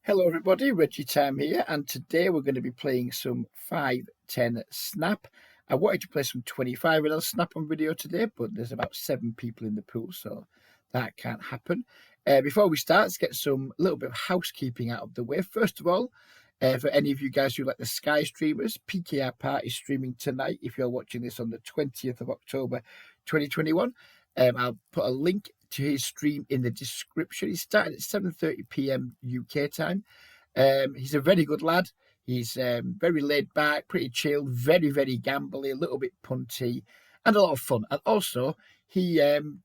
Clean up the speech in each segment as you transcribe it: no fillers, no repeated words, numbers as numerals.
Hello everybody, Reggie Time here, and today we're going to be playing some 5-10 Snap. I wanted to play some 25 and I'll Snap on video today, but there's about 7 people in the pool, so that can't happen. Before we start, let's get some little bit of housekeeping out of the way. First of all, for any of you guys who like the Sky streamers, PKR Part is streaming tonight if you're watching this on the 20th of October 2021. I'll put a link to his stream in the description. He's starting at 7:30 p.m. UK time. He's a very good lad. He's very laid back, pretty chill, very, very gambly, a little bit punty, and a lot of fun. And also, he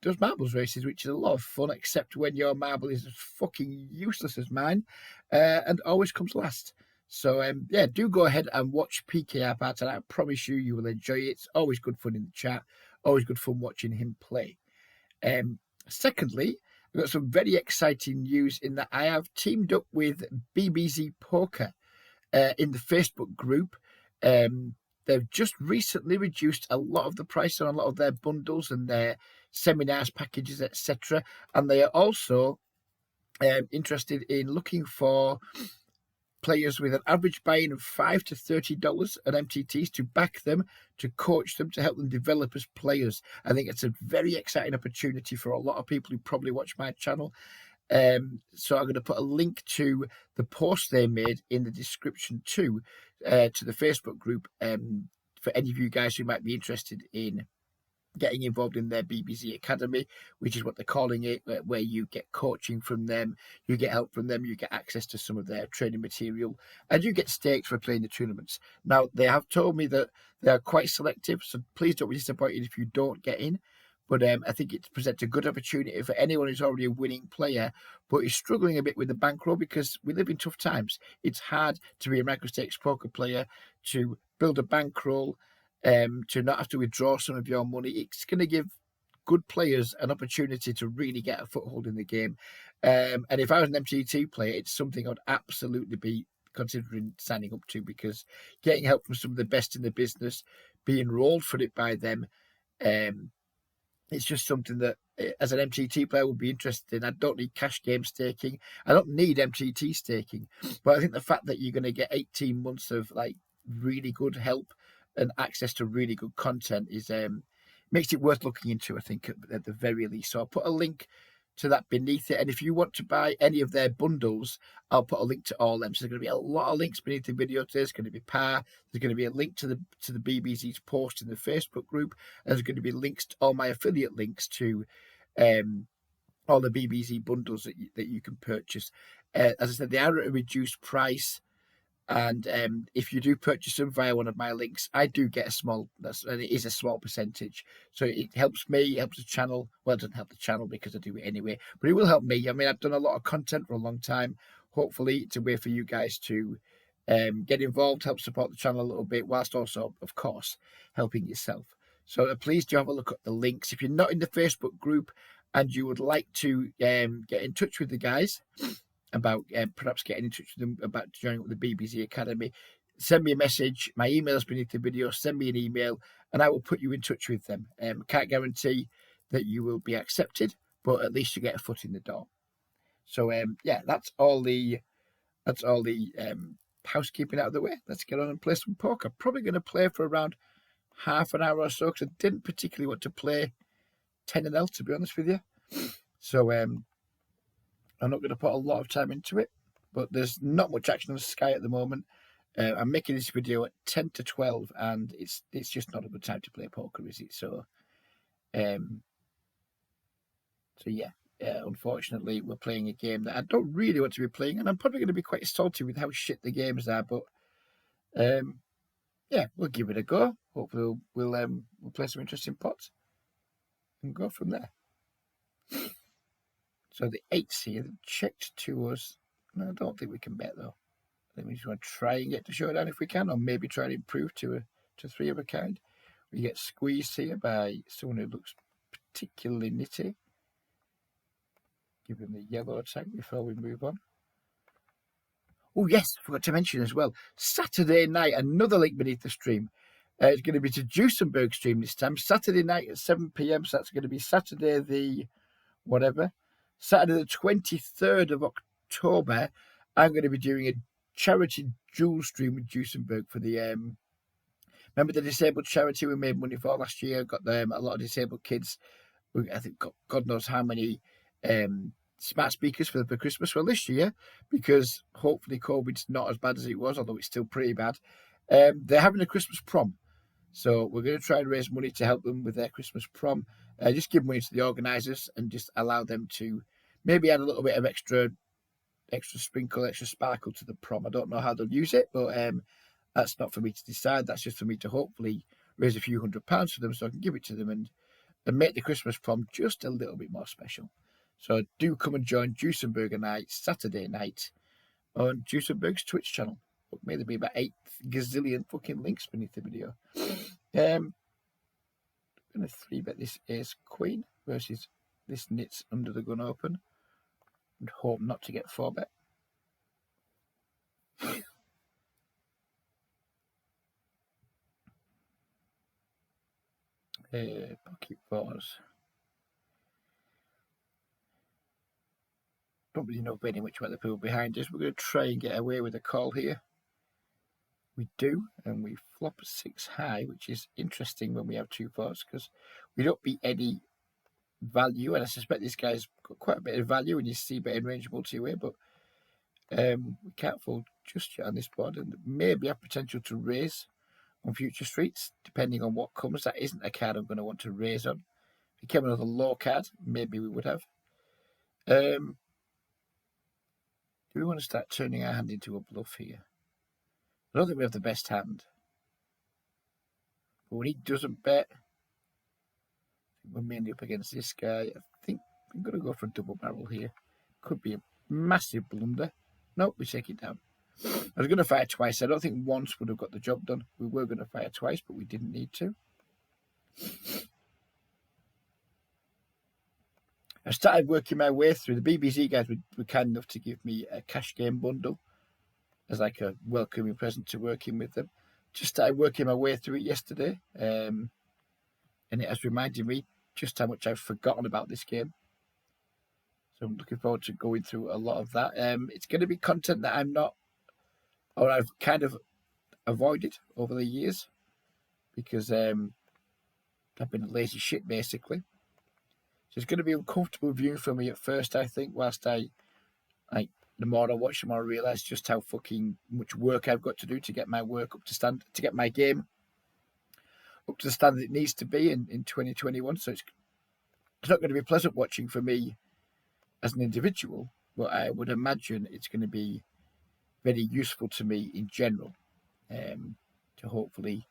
does marbles races, which is a lot of fun, except when your marble is as fucking useless as mine and always comes last. So, yeah, do go ahead and watch PKR Part, and I promise you will enjoy it. It's always good fun in the chat, always good fun watching him play. Secondly, I've got some very exciting news in that I have teamed up with BBZ Poker in the Facebook group. They've just recently reduced a lot of the price on a lot of their bundles and their seminars, packages, etc. And they are also interested in looking for players with an average buy-in of $5 to $30 at MTTs to back them, to coach them, to help them develop as players. I think it's a very exciting opportunity for a lot of people who probably watch my channel. So I'm going to put a link to the post they made in the description too, to the Facebook group, for any of you guys who might be interested in getting involved in their BBZ Academy, which is what they're calling it, where you get coaching from them, you get help from them, you get access to some of their training material, and you get stakes for playing the tournaments. Now, they have told me that they are quite selective, so please don't be disappointed if you don't get in. But I think it presents a good opportunity for anyone who's already a winning player, but is struggling a bit with the bankroll because we live in tough times. It's hard to be a micro-stakes poker player, to build a bankroll, to not have to withdraw some of your money. It's going to give good players an opportunity to really get a foothold in the game. And if I was an MTT player, it's something I'd absolutely be considering signing up to, because getting help from some of the best in the business, being rolled for it by them, it's just something that, as an MTT player, would be interested in. I don't need cash game staking. I don't need MTT staking. But I think the fact that you're going to get 18 months of like really good help and access to really good content is makes it worth looking into, I think, at the very least. So I'll put a link to that beneath it. And if you want to buy any of their bundles, I'll put a link to all of them. So there's going to be a lot of links beneath the video today. There's going to be par. There's going to be a link to the BBZ's post in the Facebook group. And there's going to be links to all my affiliate links to all the BBZ bundles that you can purchase. As I said, they are at a reduced price. And if you do purchase them via one of my links, I do get a small, and it is a small percentage. So it helps me, it helps the channel. Well, it doesn't help the channel because I do it anyway, but it will help me. I mean, I've done a lot of content for a long time. Hopefully, it's a way for you guys to get involved, help support the channel a little bit, whilst also, of course, helping yourself. So please do have a look at the links. If you're not in the Facebook group and you would like to get in touch with the guys about perhaps getting in touch with them about joining up the BBZ Academy, send me a message. My email is beneath the video. Send me an email and I will put you in touch with them. Can't guarantee that you will be accepted, but at least you get a foot in the door. So yeah, that's all the housekeeping out of the way. Let's get on and play some poker. Probably going to play for around half an hour or so, because I didn't particularly want to play 10 and L, to be honest with you. So I'm not going to put a lot of time into it, but there's not much action on Sky at the moment. I'm making this video at 10 to 12, and it's just not a good time to play poker, is it? So, yeah, unfortunately, we're playing a game that I don't really want to be playing, and I'm probably going to be quite salty with how shit the games are. But yeah, we'll give it a go. Hopefully, we'll play some interesting pots and go from there. So the 8s here, checked to us. No, I don't think we can bet, though. I think we just want to try and get to showdown if we can, or maybe try and improve to 3 of a kind. We get squeezed here by someone who looks particularly nitty. Give him the yellow tag before we move on. Oh, yes, I forgot to mention as well. Saturday night, another link beneath the stream. It's going to be to Duesenberg stream this time. Saturday night at 7 p.m. So that's going to be Saturday the 23rd of October. I'm going to be doing a charity dual stream with Duesenberg for the remember the disabled charity we made money for last year? Got a lot of disabled kids. I think God knows how many smart speakers for Christmas. Well, this year, because hopefully COVID's not as bad as it was, although it's still pretty bad, they're having a Christmas prom. So we're going to try and raise money to help them with their Christmas prom. Just give money to the organisers and just allow them to maybe add a little bit of extra sprinkle, extra sparkle to the prom. I don't know how they'll use it, but that's not for me to decide. That's just for me to hopefully raise a few £100 for them so I can give it to them and make the Christmas prom just a little bit more special. So do come and join Duesenberg and I Saturday night on Duesenberg's Twitch channel. May there be about 8 gazillion fucking links beneath the video. I'm going to 3-bet this ace queen versus this nits under the gun open and hope not to get 4-bet. Pocket fours. Don't really know any which way the pool behind us. We're going to try and get away with a call here. We do, and we flop 6 high, which is interesting when we have 2 fours because we don't beat any value, and I suspect this guy's got quite a bit of value when you see betting range multi-way, but we can't fold just yet on this board, and maybe have potential to raise on future streets, depending on what comes. That isn't a card I'm going to want to raise on. If it came another low card, maybe we would have. Do we want to start turning our hand into a bluff here? I don't think we have the best hand. But when he doesn't bet, we're mainly up against this guy. I think I'm going to go for a double barrel here. Could be a massive blunder. Nope, we take it down. I was going to fire twice. I don't think once would have got the job done. We were going to fire twice, but we didn't need to. I started working my way through. The BBC guys were kind enough to give me a cash game bundle as like a welcoming present to working with them. Just started working my way through it yesterday, and it has reminded me just how much I've forgotten about this game. So I'm looking forward to going through a lot of that. It's going to be content that I've kind of avoided over the years because I've been a lazy shit basically. So it's going to be uncomfortable viewing for me at first, I think, whilst the more I watch, the more I realise just how fucking much work I've got to do to get my work up to stand, to get my game up to the standard it needs to be in 2021. So it's not going to be pleasant watching for me as an individual, but I would imagine it's going to be very useful to me in general to hopefully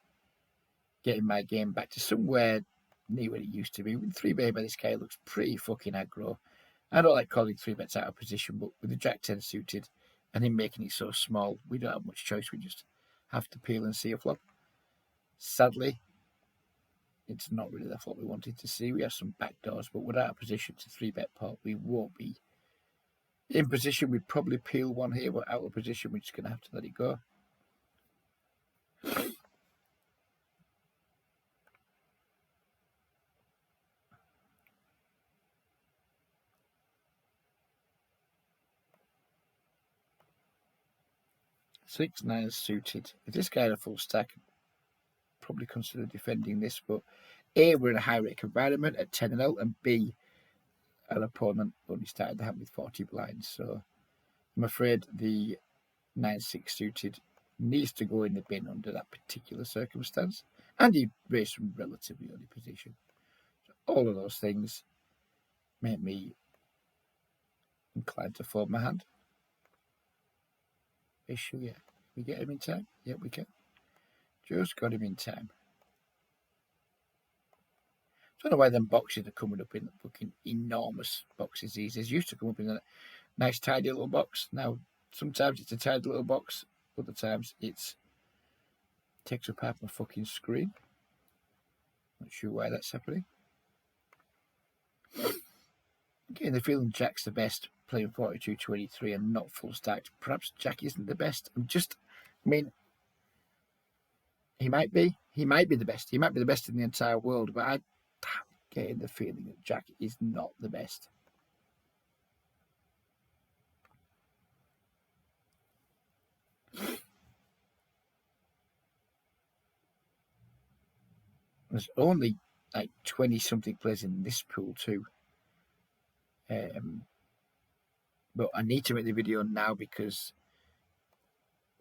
getting my game back to somewhere near where it used to be. With 3-bet by this guy, looks pretty fucking aggro. I don't like calling 3-bets out of position, but with the Jack 10 suited and him making it so small, we don't have much choice. We just have to peel and see a flop. Sadly, it's not really the flop we wanted to see. We have some backdoors, but without a position to 3-bet pot, we won't be in position. We'd probably peel one here, but out of position, we're just going to have to let it go. Six, 9 suited. If this guy had a full stack, I'd probably consider defending this, but A, we're in a high rake environment at 10-0, and B, our opponent only started the hand with 40 blinds, so I'm afraid the 9-6 suited needs to go in the bin under that particular circumstance, and he raised from relatively early position. So all of those things make me inclined to fold my hand. Issue, yeah. We get him in time? Yeah, we can. Just got him in time. I don't know why them boxes are coming up in the fucking enormous boxes these days. Used to come up in a nice tidy little box. Now, sometimes it's a tidy little box. Other times it takes up half my fucking screen. Not sure why that's happening. Getting the feeling Jack's the best, playing 42-23 and not full stacked. Perhaps Jack isn't the best. He might be. He might be the best. He might be the best in the entire world, but I'm getting the feeling that Jack is not the best. There's only like 20 something players in this pool too. But I need to make the video now because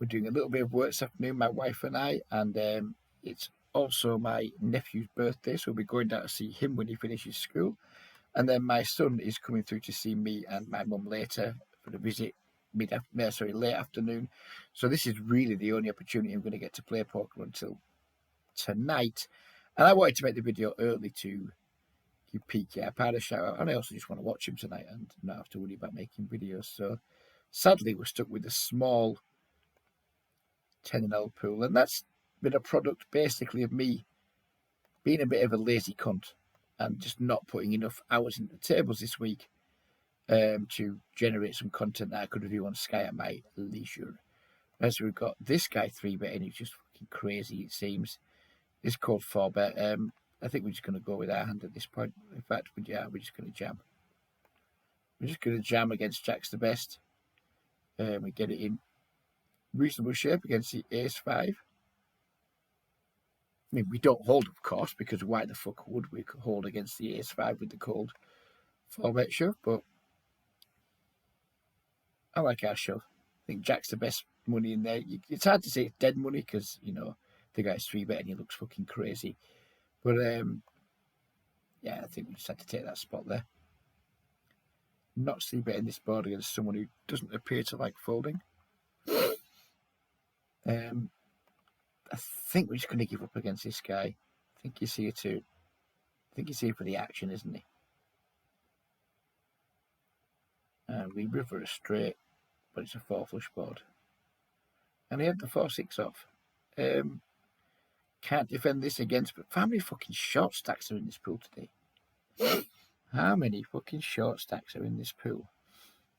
we're doing a little bit of work this afternoon, my wife and I, and it's also my nephew's birthday, so we'll be going down to see him when he finishes school. And then my son is coming through to see me and my mum later for the visit late afternoon. So this is really the only opportunity I'm going to get to play poker until tonight. And I wanted to make the video early to give PK a part of shout out, and I also just want to watch him tonight and not have to worry about making videos. So sadly, we're stuck with a small 10-0 pool, and that's been a product basically of me being a bit of a lazy cunt and just not putting enough hours into the tables this week to generate some content that I could review on Sky at my leisure. As we've got this guy 3-betting, he's just fucking crazy, it seems. It's called 4-bet. I think we're just going to go with our hand at this point. In fact, we're just going to jam. We're just going to jam against Jack's the best. We get it in reasonable shape against the ace-5. I mean, we don't hold, of course, because why the fuck would we hold against the ace-5 with the cold 4-bet shove? But I like our shove. I think Jack's the best money in there. It's hard to say it's dead money because, you know, the guy's 3-betting, he looks fucking crazy. But, yeah, I think we just had to take that spot there. Not 3-betting this board against someone who doesn't appear to like folding. I think we're just going to give up against this guy. I think he's here for the action, isn't he? And we river a straight, but it's a 4-flush board. And he had the 4-6 off. Can't defend this against, but how many fucking short stacks are in this pool today? How many fucking short stacks are in this pool?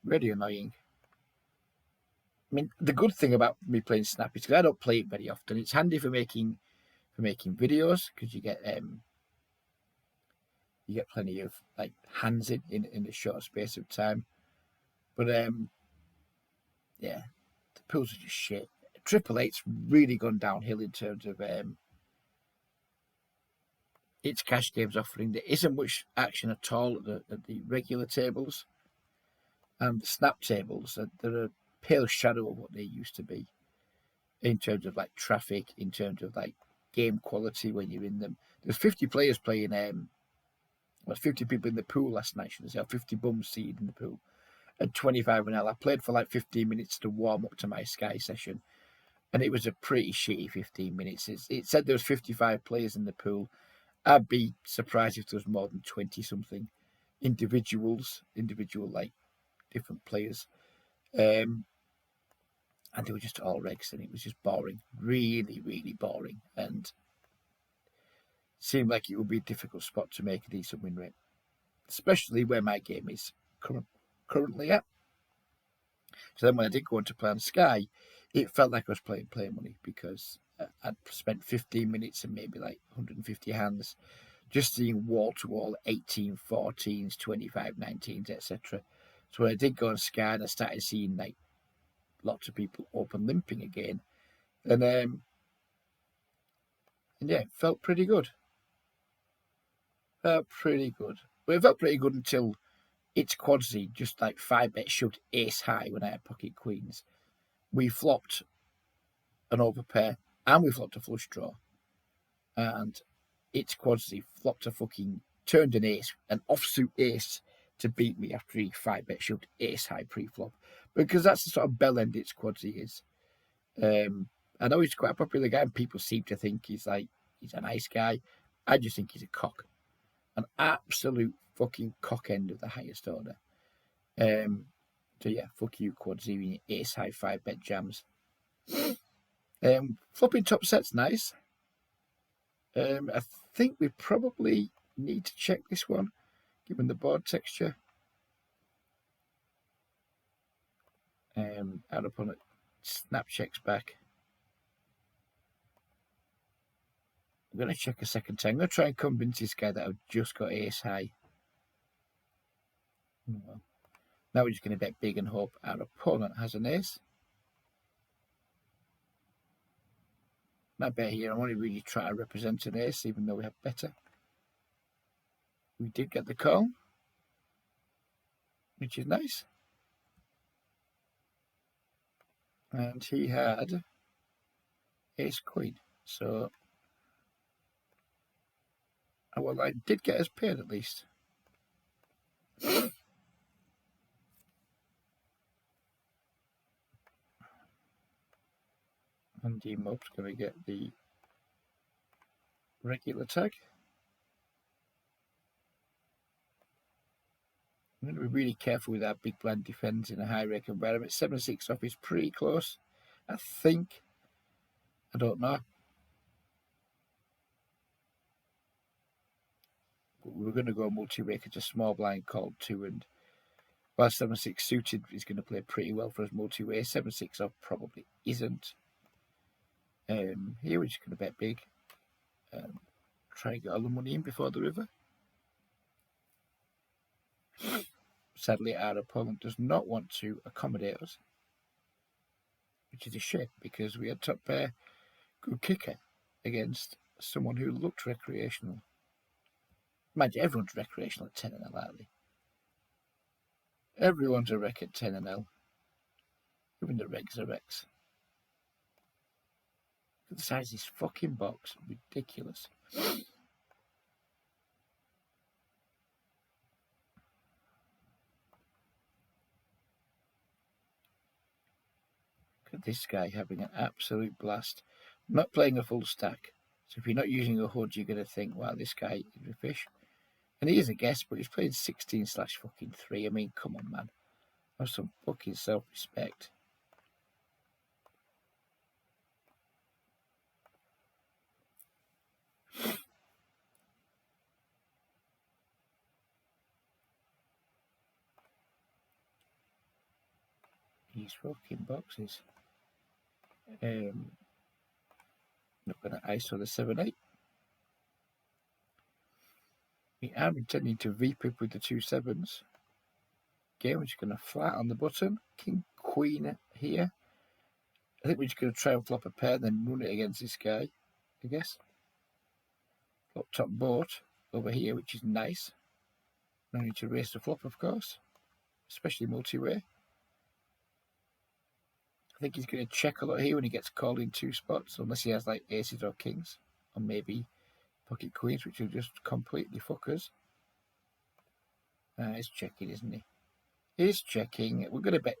Really annoying. I mean, the good thing about me playing Snap is because I don't play it very often. It's handy for making videos because you get plenty of like hands in a short space of time. But yeah, the pools are just shit. Triple Eight's really gone downhill in terms of its cash games offering. There isn't much action at all at the regular tables, and the Snap tables they're a pale shadow of what they used to be in terms of like traffic, in terms of like game quality when you're in them. There's 50 players playing. Well, 50 people in the pool last night. Should I say 50 bums seated in the pool at 25-0. I played for like 15 minutes to warm up to my Sky session, and it was a pretty shitty 15 minutes. It said there was 55 players in the pool. I'd be surprised if there was more than 20-something individual like different players. And they were just all regs, and it was just boring, really, really boring, and seemed like it would be a difficult spot to make a decent win rate, especially where my game is currently at. So then when I did go on to play on Sky, it felt like I was playing play money because I'd spent 15 minutes and maybe like 150 hands just seeing wall-to-wall 18, 14s, 25, 19s, etc. So when I did go on Sky and I started seeing like lots of people open limping again, and yeah, it felt pretty good. But it felt pretty good until it's quadsy, just like 5-bet shoved ace high when I had pocket queens. We flopped an overpair and we flopped a flush draw. And it's quadsy flopped a fucking, turned an ace, an offsuit ace to beat me after he 5-bet shoved ace high pre-flop. Because that's the sort of bell end it's quadsy is. I know he's quite a popular guy and people seem to think he's a nice guy. I just think he's a cock. An absolute fucking cock end of the highest order. So yeah, fuck you, quadsy, ace high 5-bet jams. Flopping top set's nice. I think we probably need to check this one, given the board texture. Out upon it, snap checks back. I'm going to check a second time. I'm going to try and convince this guy that I've just got ace high. Well, now we're just going to bet big and hope our opponent has an ace. Not better here. I'm only really trying to represent an ace, even though we have better. We did get the call, which is nice. And he had ace queen. So, well, I did get us paid at least. And D-Mob's going to get the regular tag. I'm going to be really careful with that big blind defence in a high rake environment. 7-6 off is pretty close, I think. I don't know. But we're going to go multi-rake at a small blind called 2, and while 7-6 suited is going to play pretty well for us multi-way, 7-6 off probably isn't. Here we're just going to bet big. Try and get all the money in before the river. Sadly, our opponent does not want to accommodate us, which is a shame because we had top pair good kicker against someone who looked recreational. Mind you, everyone's recreational at 10 and L, aren't they? Everyone's a rec at 10 and L. Even the regs are recs. Look at the size of this fucking box. Ridiculous. Look at this guy having an absolute blast. I'm not playing a full stack. So if you're not using a HUD, you're going to think, wow, this guy is a fish. And he is a guest, but he's playing 16/3. I mean, come on, man. Have some fucking self-respect. These fucking boxes. Not going to ISO the 7-8. We are intending to V-pip with the 2 7s. Again, we're just going to flat on the button. King, queen here. I think we're just going to try and flop a pair, then run it against this guy, I guess. Flop top board over here, which is nice. No need to raise the flop, of course, especially multi-way. I think he's going to check a lot here when he gets called in 2 spots, unless he has like aces or kings, or maybe pocket queens, which will just completely fuck us. He's checking, isn't he? He's checking. We're going to bet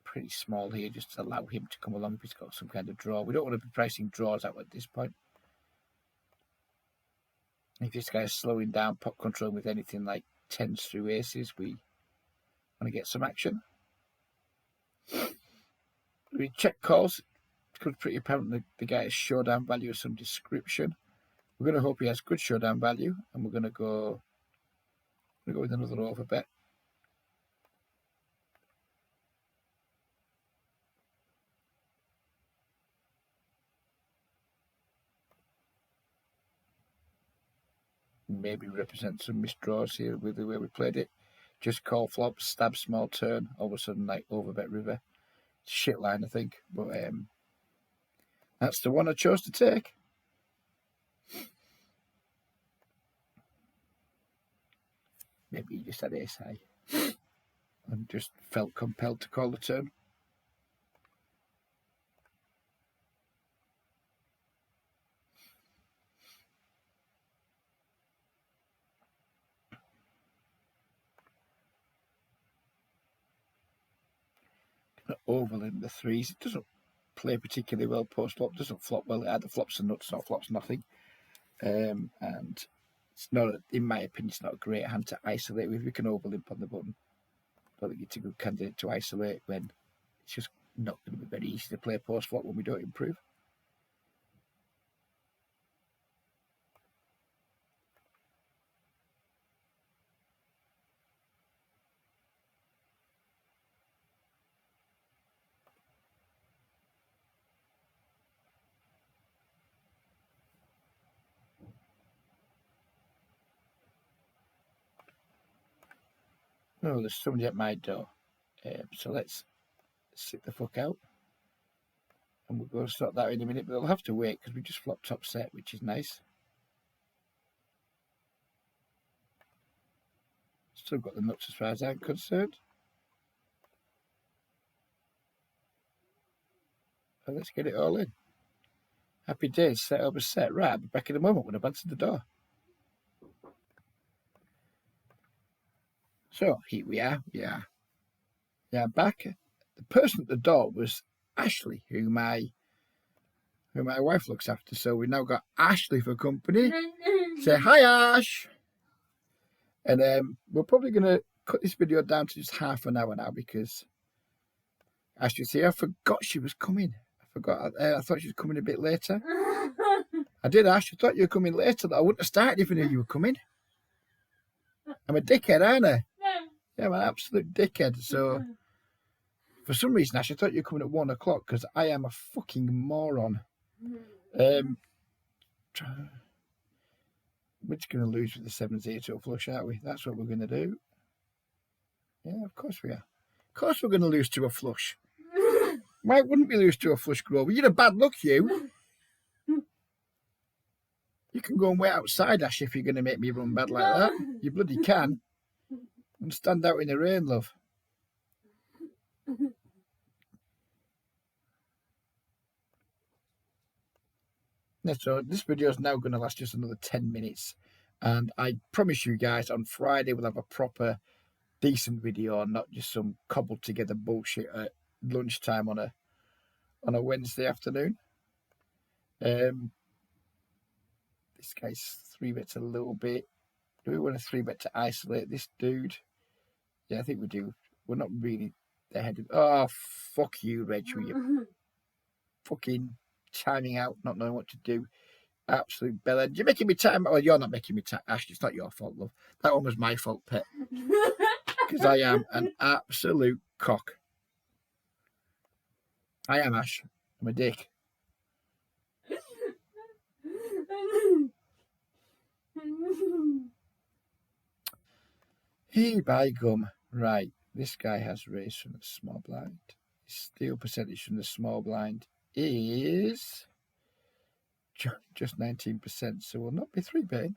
pretty small here, just to allow him to come along if he's got some kind of draw. We don't want to be pricing draws out at this point. If this guy's slowing down pot control with anything like 10s through aces, we want to get some action. We check calls. It's pretty apparent the guy has showdown value of some description. We're going to hope he has good showdown value, and we're going to go with another over bet. Maybe represent some misdraws here with the way we played it. Just call flop, stab small turn, all of a sudden like over bet river. Shit line, I think, but that's the one I chose to take. Maybe he just had ace high and just felt compelled to call the turn. Overland the 3s. It doesn't play particularly well post flop. Doesn't flop well. It either flops and nuts or flops nothing. And it's not, in my opinion, it's not a great hand to isolate with. We can overlimp on the button. I don't think it's a good candidate to isolate when it's just not going to be very easy to play post flop when we don't improve. Oh, there's somebody at my door. So let's sit the fuck out And we'll go sort that in a minute, but they'll have to wait because we just flopped top set, which is nice. Still got the nuts as far as I'm concerned. So let's get it all in. Happy days, set over set. Right, I'll be back in a moment when I've answered the door. So here we are. Yeah, back. The person at the door was Ashleigh, who my wife looks after. So we've now got Ashleigh for company. Say hi, Ash. And we're probably going to cut this video down to just half an hour now because Ash, you see, I forgot she was coming. I thought she was coming a bit later. I did, Ash. I thought you were coming later. I wouldn't have started if I knew you were coming. I'm a dickhead, aren't I? Yeah, I'm an absolute dickhead. So, for some reason, Ash, I thought you were coming at 1 o'clock because I am a fucking moron. We're just going to lose with the 7-0 flush, aren't we? That's what we're going to do. Yeah, of course we are. Of course we're going to lose to a flush. Why wouldn't we lose to a flush, Grover? You're a bad luck, you. You can go and wait outside, Ash, if you're going to make me run bad like that. You bloody can. And stand out in the rain, love. Yeah, so this video is now going to last just another 10 minutes. And I promise you guys, on Friday we'll have a proper, decent video, not just some cobbled together bullshit at lunchtime on a Wednesday afternoon. This guy's 3-bets a little bit. Do we want a 3-bet to isolate this dude? Yeah, I think we do. We're not really ahead of... Oh, fuck you, Reg, with your fucking timing out, not knowing what to do. Absolute bellend. You're making me time. Oh, you're not making me time. Ash, it's not your fault, love. That one was my fault, pet. Because I am an absolute cock. I am, Ash. I'm a dick. Hey, by gum. Right, this guy has raised from the small blind. His steal percentage from the small blind is just 19%, so will not be 3-betting.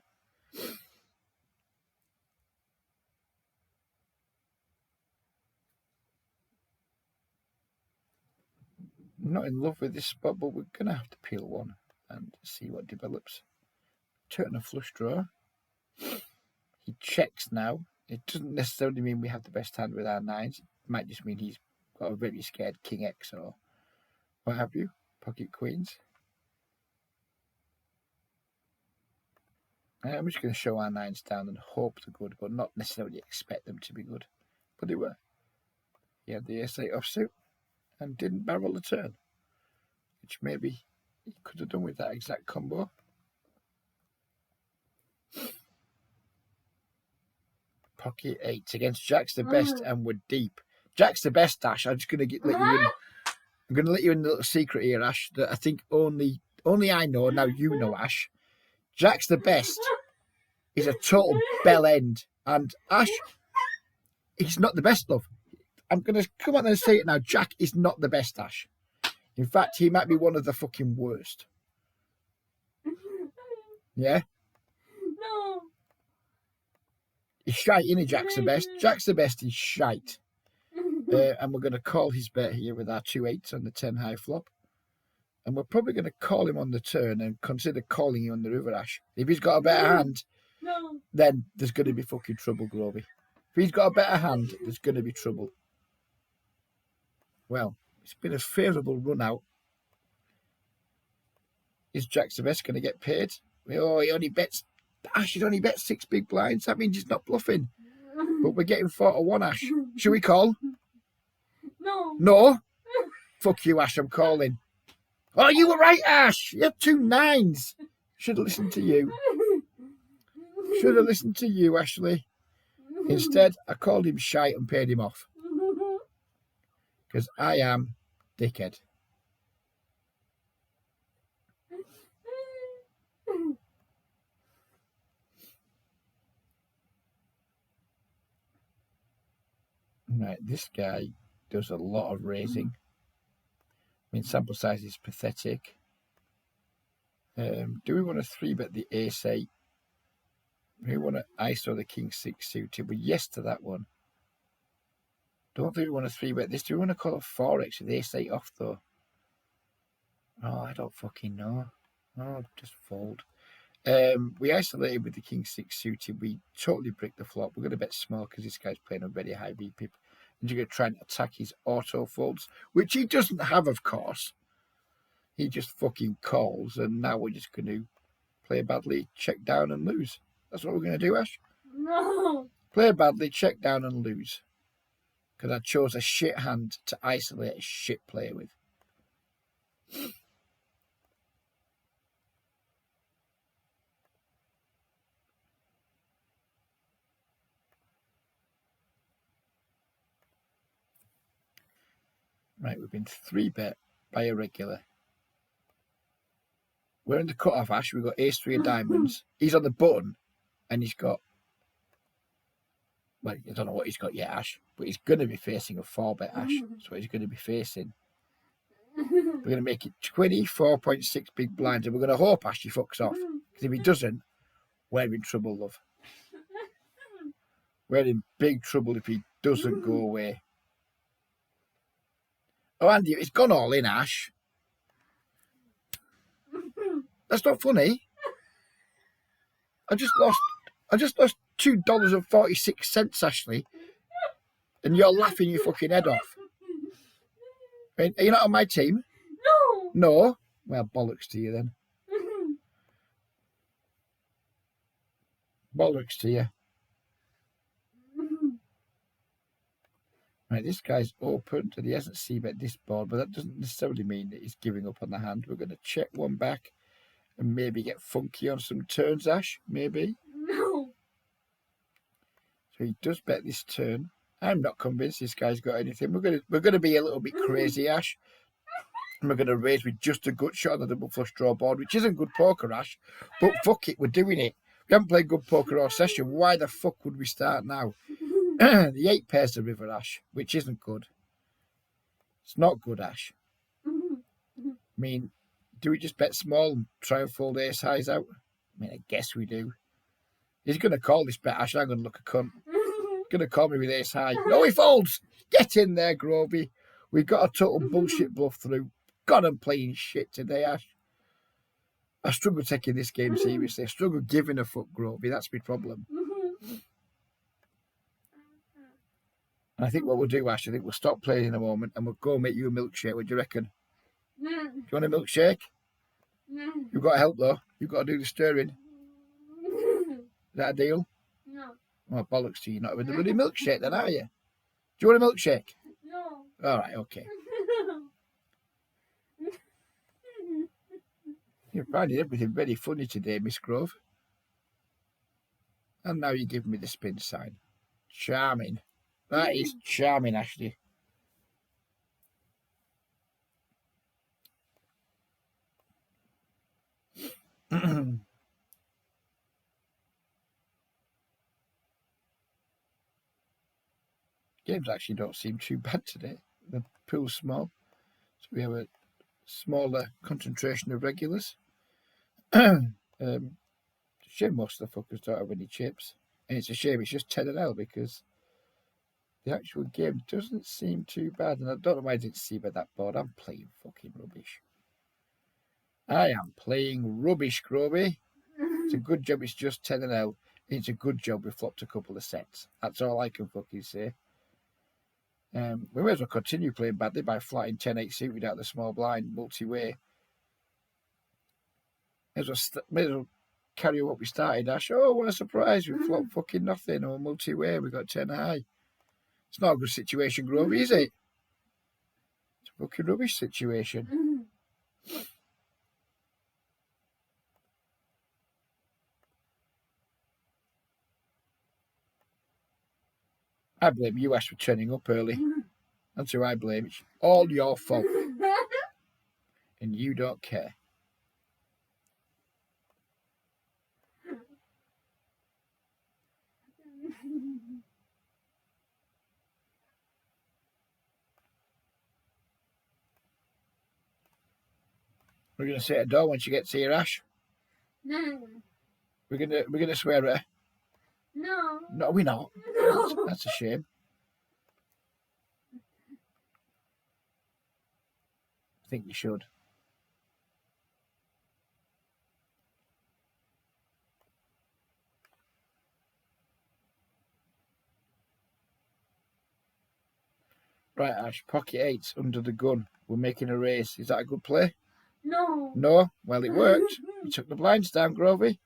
I'm not in love with this spot, but we're going to have to peel one and see what develops. Turn a flush draw. He checks now. It doesn't necessarily mean we have the best hand with our nines. It might just mean he's got a very scared King X or what have you. Pocket queens. I'm just going to show our nines down and hope they're good, but not necessarily expect them to be good. But they were. He had the ace-8 offsuit and didn't barrel the turn, which maybe he could have done with that exact combo. Pocket 8 against Jack's the best, and we're deep. Jack's the best, Ash. I'm just going to let you in. I'm going to let you in a little secret here, Ash, that I think only I know. Now you know, Ash. Jack's the best is a total bell end. And Ash, he's not the best, love. I'm going to come out and say it now. Jack is not the best, Ash. In fact, he might be one of the fucking worst. Yeah? No. He's shite, isn't he, Jack's the best? Jack's the best, he's shite. And we're going to call his bet here with our 2-8s on the 10 high flop. And we're probably going to call him on the turn and consider calling you on the river, Ash. If he's got a better hand, then there's going to be fucking trouble, Grovey. If he's got a better hand, there's going to be trouble. Well, it's been a favourable run out. Is Jack's the best going to get paid? Oh, he only bets... Ash, he's only bet 6 big blinds. That means he's not bluffing. But we're getting 4-1, Ash. Should we call? No. No? Fuck you, Ash, I'm calling. Oh, you were right, Ash. You have 2 9s. Should have listened to you. Should have listened to you, Ashleigh. Instead, I called him shite and paid him off. Because I am dickhead. Right, this guy does a lot of raising. mean, sample size is pathetic. Do we want to 3-bet the ace-8? Do we want to ISO the king-6 suited? But yes to that one. Don't think we want to 3-bet this. Do we want to call a 4x with ace-8 off, though? Oh, I don't fucking know. Oh, just fold. We isolated with the king-6 suited. We totally bricked the flop. We're going to bet small because this guy's playing a very high VPIP. And you're going to try and attack his auto folds, which he doesn't have, of course. He just fucking calls, and now we're just going to play badly, check down, and lose. That's what we're going to do, Ash. No. Play badly, check down, and lose. Because I chose a shit hand to isolate a shit player with. Right, we've been 3-bet by a regular. We're in the cut-off, Ash. We've got ace-3 of diamonds. He's on the button, and he's got... Well, I don't know what he's got yet, Ash, but he's going to be facing a 4-bet, Ash. That's what he's going to be facing. We're going to make it 24.6 big blinds, and we're going to hope Ash he fucks off. Because if he doesn't, we're in trouble, love. We're in big trouble if he doesn't go away. Oh, Andy, it's gone all in, Ash. That's not funny. I just lost $2.46, Ashleigh. And you're laughing your fucking head off. Are you not on my team? No. No? Well, bollocks to you then. Bollocks to you. Right, this guy's open and he hasn't c-bet this board, but that doesn't necessarily mean that he's giving up on the hand. We're going to check one back and maybe get funky on some turns, Ash. Maybe. No. So he does bet this turn. I'm not convinced this guy's got anything. We're gonna be a little bit crazy, Ash. And we're gonna raise with just a gut shot on the double flush draw board, which isn't good poker, Ash. But fuck it, we're doing it. We haven't played good poker all session. Why the fuck would we start now? The 8 pairs the river, Ash, which isn't good. It's not good, Ash. I mean, do we just bet small and try and fold ace highs out? I mean, I guess we do. He's going to call this bet, Ash, and I'm going to look a cunt. He's going to call me with ace high. No, he folds! Get in there, Grovey. We've got a total bullshit bluff through. God, I'm playing shit today, Ash. I struggle taking this game seriously. I struggle giving a fuck, Grovey. That's my problem. And I think what we'll do, Ash, I think we'll stop playing in a moment and we'll go make you a milkshake. What do you reckon? Do you want a milkshake? You've got to help, though. You've got to do the stirring. Is that a deal? No. Oh, bollocks to you. Not with the bloody milkshake then, are you? Do you want a milkshake? No. All right, okay. You're finding everything very funny today, Miss Grove. And now you give me the spin sign. Charming. That is charming, Ashleigh. Games actually don't seem too bad today. The pool's small, so we have a smaller concentration of regulars. Shame most of the fuckers don't have any chips. And it's a shame, it's just 10-L because the actual game doesn't seem too bad. And I don't know why I didn't see by that board. I'm playing fucking rubbish. I am playing rubbish, Groby. It's a good job it's just 10-L. It's a good job we flopped a couple of sets. That's all I can fucking say. We may as well continue playing badly by flatting 10-8 suited out the small blind multi-way. May as well carry on what we started, Ash. Oh, what a surprise. We flopped fucking nothing. Or multi-way, we got 10 high. It's not a good situation, Grovey, is it? It's a fucking rubbish situation. I blame you, Ash, for turning up early. That's who I blame. It's all your fault. And you don't care. We're going to say at the door when she gets here, Ash. No. We're gonna swear at her. No. No, we're not. No. That's a shame. I think you should. Right, Ash, pocket 8's under the gun. We're making a race. Is that a good play? No. No? Well, it worked. We took the blinds down, Grovey.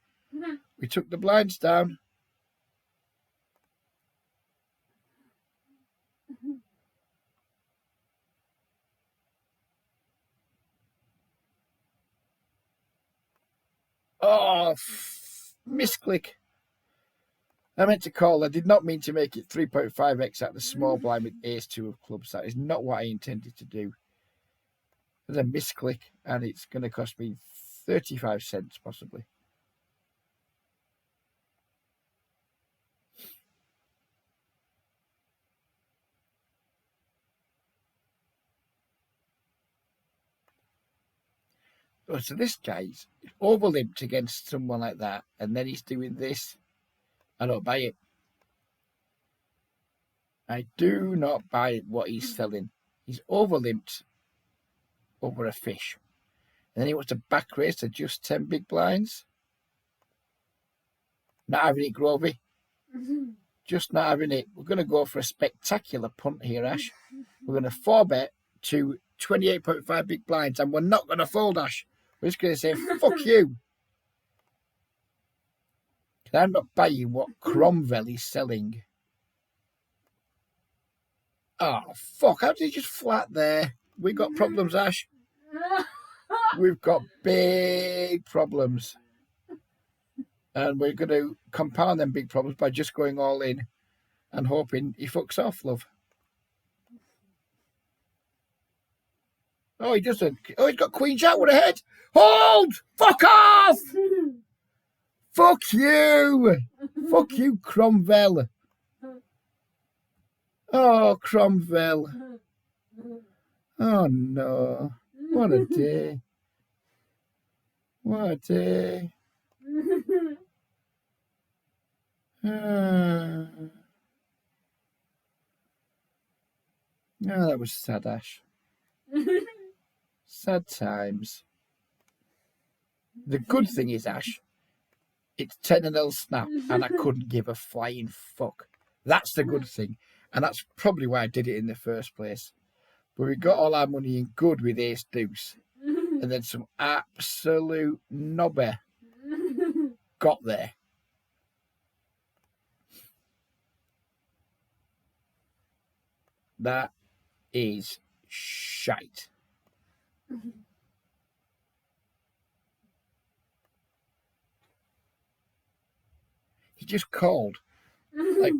We took the blinds down. Oh, misclick. I meant to call. I did not mean to make it 3.5x at the small blind with ace 2 of clubs. That is not what I intended to do. There's a misclick, and it's going to cost me 35 cents, possibly. Oh, so this guy's overlimped against someone like that, and then he's doing this. I don't buy it. I do not buy what he's selling. He's overlimped over a fish. And then he wants to back race to just 10 big blinds. Not having it, Grovey. Just not having it. We're going to go for a spectacular punt here, Ash. We're going to 4-bet to 28.5 big blinds, and we're not going to fold, Ash. We're just going to say, fuck you. Because I'm not buying what Cromwell is selling. Oh, fuck. How did he just flat there? We got problems, Ash. We've got big problems. And we're going to compound them big problems by just going all in and hoping he fucks off, love. Oh, he doesn't. Oh, he's got Queen Jack with a head. Hold! Fuck off! Fuck you! Fuck you, Cromwell. Oh, Cromwell. Oh, no. What a day. What a day. Oh, that was sad, Ash. Sad times. The good thing is, Ash, it's 10-0 snap, and I couldn't give a flying fuck. That's the good thing. And that's probably why I did it in the first place. But we got all our money in good with ace deuce. And then some absolute knobber got there. That is shite. He just called like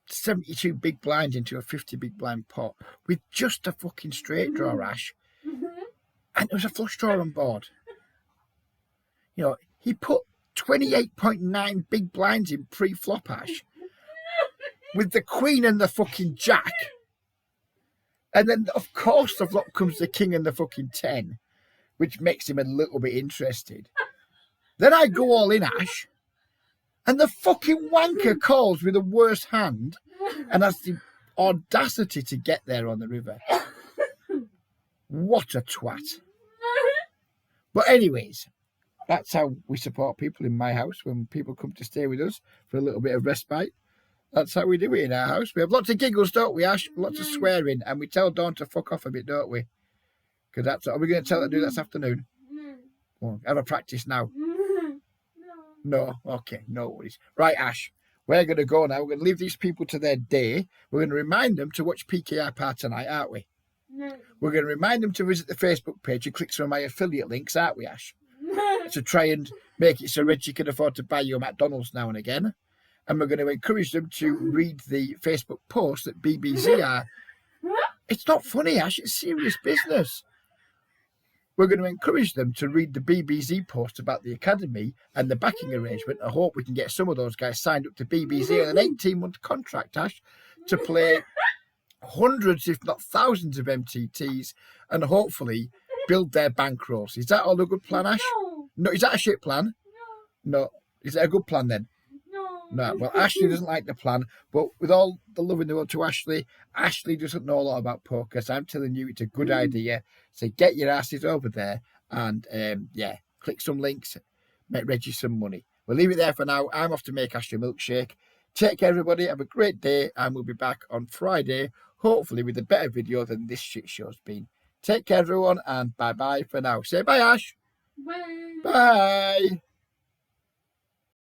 72 big blinds into a 50 big blind pot with just a fucking straight draw, Ash. And there was a flush draw on board. You know, he put 28.9 big blinds in pre-flop, Ash, with the queen and the fucking jack. And then, of course, the flop comes the king and the fucking 10, which makes him a little bit interested. Then I go all in, Ash, and the fucking wanker calls with the worst hand and has the audacity to get there on the river. What a twat. But anyways, that's how we support people in my house when people come to stay with us for a little bit of respite. That's how we do it in our house. We have lots of giggles, don't we, Ash? Lots of swearing, and we tell Dawn to fuck off a bit, don't we? Because that's are we going to tell her to do that this afternoon? Oh, have a practice now. No, okay, no worries. Right, Ash, we're going to go now. We're going to leave these people to their day. We're going to remind them to watch PKR Par tonight, aren't we? We're going to remind them to visit the Facebook page and click some of my affiliate links, aren't we, Ash? To try and make it so Reggie can afford to buy you a McDonald's now and again. And we're going to encourage them to read the Facebook post that BBZ are. It's not funny, Ash. It's serious business. We're going to encourage them to read the BBZ post about the academy and the backing arrangement. I hope we can get some of those guys signed up to BBZ on an 18-month contract, Ash, to play hundreds, if not thousands, of MTTs and hopefully build their bankrolls. Is that all a good plan, Ash? No. No, is that a shit plan? No. Is it a good plan then? No. No. Well, Ashleigh doesn't like the plan, but with all the love in the world to Ashleigh, Ashleigh doesn't know a lot about poker, so I'm telling you it's a good idea. So get your asses over there and, yeah, click some links, make Reggie some money. We'll leave it there for now. I'm off to make Ashleigh milkshake. Take care, everybody. Have a great day, and we'll be back on Friday, hopefully with a better video than this shit show's been. Take care, everyone, and bye-bye for now. Say bye, Ash. Bye. Bye.